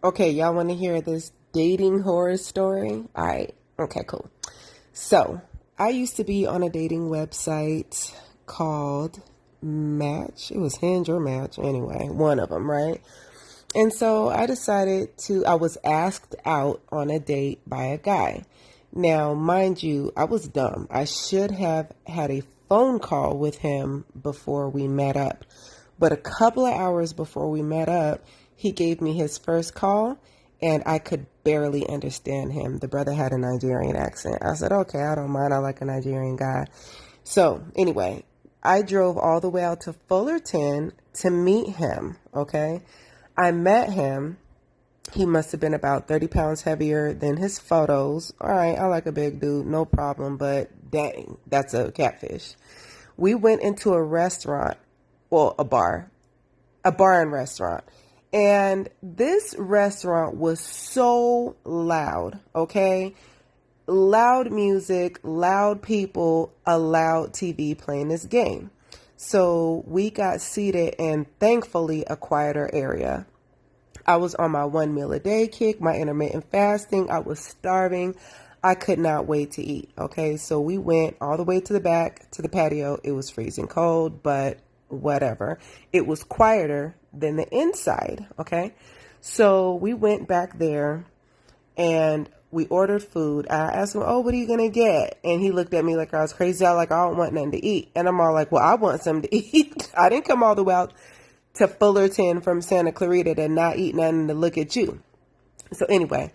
Okay, y'all want to hear this dating horror story? All right. Okay, cool. So, I used to be on a dating website called Match. It was Hinge or Match, anyway, one of them, right? And so I was asked out on a date by a guy. Now, mind you, I was dumb. I should have had a phone call with him before we met up. But a couple of hours before we met up, he gave me his first call and I could barely understand him. The brother had a Nigerian accent. I said, okay, I don't mind. I like a Nigerian guy. So anyway, I drove all the way out to Fullerton to meet him. Okay. I met him. He must have been about 30 pounds heavier than his photos. All right, I like a big dude, no problem, but dang, that's a catfish. We went into a restaurant, well, a bar and restaurant. And this restaurant was so loud, okay? Loud music, loud people, a loud TV playing this game. So we got seated in, thankfully, a quieter area. I was on my 1 meal a day kick, my intermittent fasting. I was starving. I could not wait to eat. Okay, so we went all the way to the back to the patio. It was freezing cold, but whatever. It was quieter than the inside. Okay, so we went back there and we ordered food. I asked him, oh, what are you going to get? And he looked at me like I was crazy. I was like, I don't want nothing to eat. And I'm all like, well, I want something to eat. I didn't come all the way out to Fullerton from Santa Clarita to not eat nothing to look at you. So anyway,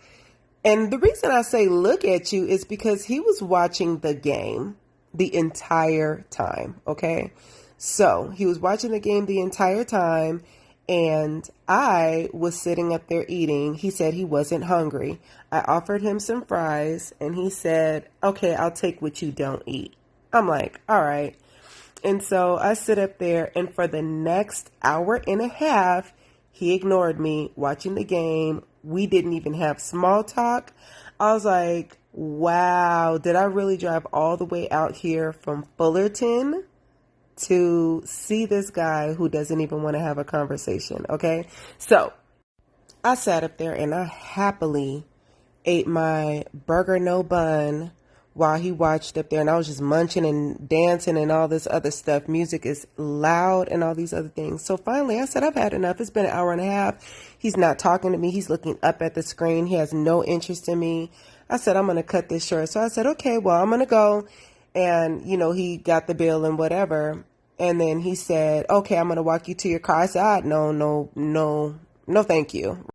and the reason I say look at you is because he was watching the game the entire time. Okay. So he was watching the game the entire time and I was sitting up there eating. He said he wasn't hungry. I offered him some fries and he said, okay, I'll take what you don't eat. I'm like, all right. And so I sit up there and for the next hour and a half, he ignored me watching the game. We didn't even have small talk. I was like, wow, did I really drive all the way out here from Fullerton to see this guy who doesn't even want to have a conversation? Okay. So I sat up there and I happily ate my burger, no bun, while he watched up there, and I was just munching and dancing and all this other stuff. Music is loud and all these other things. So finally I said, I've had enough. It's been an hour and a half. He's not talking to me. He's looking up at the screen. He has no interest in me. I said, I'm going to cut this short. So I said, okay, well, I'm going to go. And, he got the bill and whatever. And then he said, okay, I'm going to walk you to your car. I said, no, thank you.